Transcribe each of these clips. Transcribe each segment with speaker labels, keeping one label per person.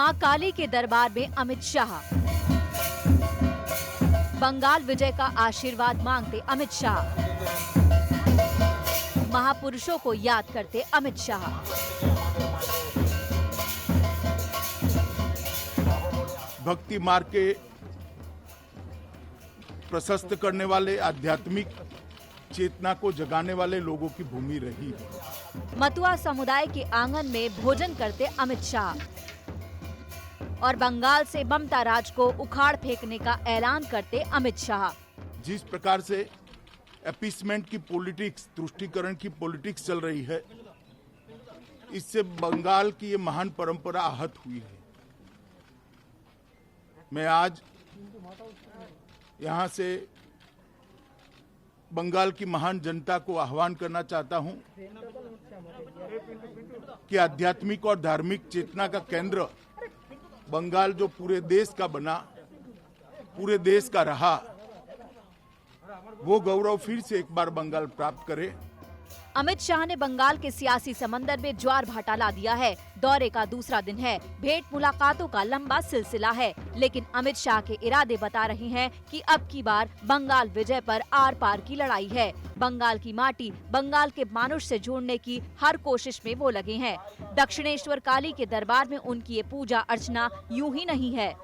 Speaker 1: मां काली के दरबार में अमित शाह। बंगाल विजय का आशीर्वाद मांगते अमित शाह। महापुरुषों को याद करते अमित शाह।
Speaker 2: भक्ति मार्ग के प्रशस्त करने वाले, आध्यात्मिक चेतना को जगाने वाले लोगों की भूमि रही है।
Speaker 1: मतुआ समुदाय के आंगन में भोजन करते अमित शाह और बंगाल से ममता राज को उखाड़ फेंकने का ऐलान करते अमित शाह।
Speaker 2: जिस प्रकार से अपीसमेंट की पॉलिटिक्स, तुष्टीकरण की पॉलिटिक्स चल रही है, इससे बंगाल की ये महान परंपरा आहत हुई है। मैं आज यहाँ से बंगाल की महान जनता को आह्वान करना चाहता हूँ कि आध्यात्मिक और धार्मिक चेतना का केंद्र बंगाल जो पूरे देश का बना, पूरे देश का रहा, वो गौरव फिर से एक बार बंगाल प्राप्त करे।
Speaker 1: अमित शाह ने बंगाल के सियासी समंदर में ज्वार भाटा ला दिया है। दौरे का दूसरा दिन है। भेंट मुलाकातों का लंबा सिलसिला है, लेकिन अमित शाह के इरादे बता रहे हैं कि अब की बार बंगाल विजय पर आर पार की लड़ाई है। बंगाल की माटी, बंगाल के मानुष से जोड़ने की हर कोशिश में वो लगे हैं। दक्षिणेश्वर काली के दरबार में उनकी ये पूजा अर्चना यूं ही नहीं है।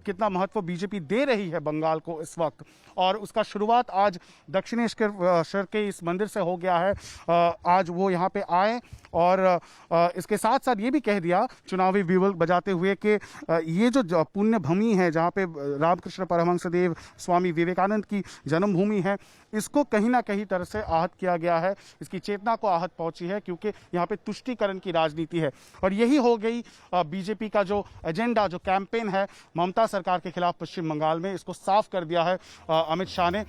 Speaker 3: कितना महत्व बीजेपी दे रही है बंगाल को इस वक्त, और उसका शुरुआत आज दक्षिणेश्वर के इस मंदिर से हो गया है। आज वो यहाँ पे आए और इसके साथ साथ ये भी कह दिया चुनावी बिगुल बजाते हुए कि ये जो पुण्य भूमि है जहाँ पे रामकृष्ण परमहंस देव स्वामी विवेकानंद की जन्मभूमि है, इसको कहीं ना कहीं तरह से आहत किया गया है, इसकी चेतना को आहत पहुंची है, क्योंकि यहाँ पे तुष्टीकरण की राजनीति है। और यही हो गई बीजेपी का जो एजेंडा, जो कैंपेन है ममता सरकार के खिलाफ पश्चिम बंगाल में, इसको साफ कर दिया है अमित शाह ने।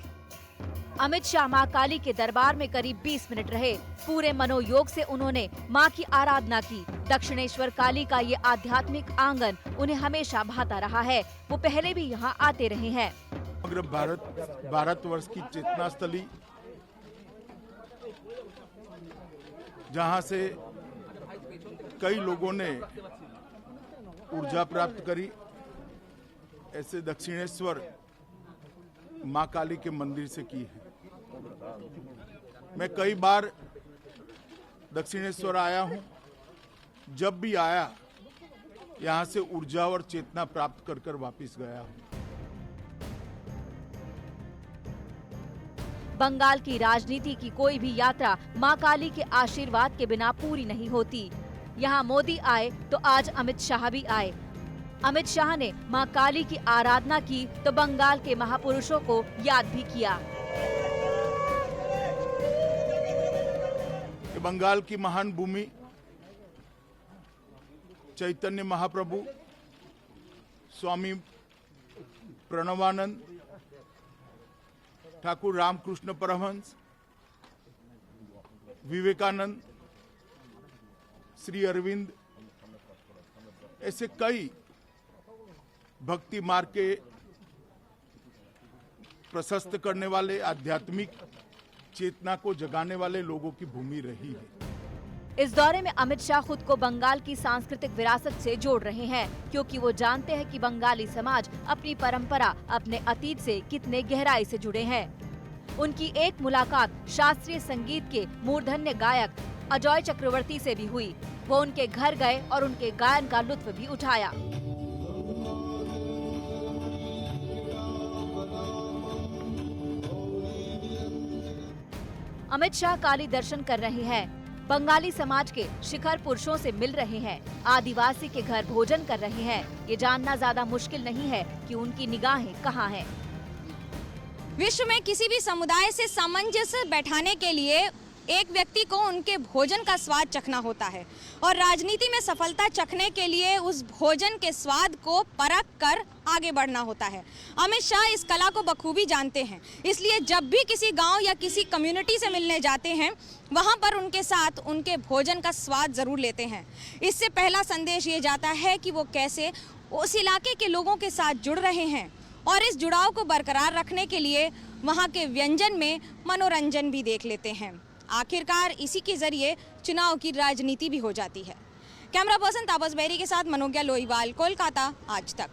Speaker 1: अमित शाह मां काली के दरबार में करीब 20 मिनट रहे। पूरे मनोयोग से उन्होंने मां की आराधना की। दक्षिणेश्वर काली का ये आध्यात्मिक आंगन उन्हें हमेशा भाता रहा है। वो पहले भी यहाँ आते रहे हैं।
Speaker 2: समग्र भारतवर्ष की चेतना स्थली, जहाँ से कई लोगों ने ऊर्जा प्राप्त करी, ऐसे दक्षिणेश्वर मां काली के मंदिर से की है। मैं कई बार दक्षिणेश्वर आया हूं। जब भी आया यहां से ऊर्जा और चेतना प्राप्त कर कर वापस गया हूं।
Speaker 1: बंगाल की राजनीति की कोई भी यात्रा मां काली के आशीर्वाद के बिना पूरी नहीं होती। यहाँ मोदी आए तो आज अमित शाह भी आए। अमित शाह ने मां काली की आराधना की तो बंगाल के महापुरुषों को याद भी किया।
Speaker 2: बंगाल की महान भूमि, चैतन्य महाप्रभु, स्वामी प्रणवानंद, ठाकुर रामकृष्ण परमहंस, विवेकानंद, श्री अरविंद, ऐसे कई भक्ति मार्ग के प्रशस्त करने वाले, आध्यात्मिक चेतना को जगाने वाले लोगों की भूमि रही है।
Speaker 1: इस दौरे में अमित शाह खुद को बंगाल की सांस्कृतिक विरासत से जोड़ रहे हैं, क्योंकि वो जानते हैं कि बंगाली समाज अपनी परंपरा, अपने अतीत से कितने गहराई से जुड़े हैं। उनकी एक मुलाकात शास्त्रीय संगीत के मूर्धन्य गायक अजय चक्रवर्ती से भी हुई। वो उनके घर गए और उनके गायन का लुत्फ भी उठाया। अमित शाह काली दर्शन कर रहे हैं, बंगाली समाज के शिखर पुरुषों से मिल रहे हैं, आदिवासी के घर भोजन कर रहे हैं। ये जानना ज्यादा मुश्किल नहीं है कि उनकी निगाहें कहाँ हैं।
Speaker 4: विश्व में किसी भी समुदाय से सामंजस्य बैठाने के लिए एक व्यक्ति को उनके भोजन का स्वाद चखना होता है, और राजनीति में सफलता चखने के लिए उस भोजन के स्वाद को परख कर आगे बढ़ना होता है। अमित शाह इस कला को बखूबी जानते हैं, इसलिए जब भी किसी गांव या किसी कम्युनिटी से मिलने जाते हैं, वहां पर उनके साथ उनके भोजन का स्वाद जरूर लेते हैं। इससे पहला संदेश ये जाता है कि वो कैसे उस इलाके के लोगों के साथ जुड़ रहे हैं, और इस जुड़ाव को बरकरार रखने के लिए वहाँ के व्यंजन में मनोरंजन भी देख लेते हैं। आखिरकार इसी के जरिए चुनाव की राजनीति भी हो जाती है। कैमरा पर्सन तापस बेरी के साथ मनोज्ञा लोईवाल, कोलकाता, आज तक।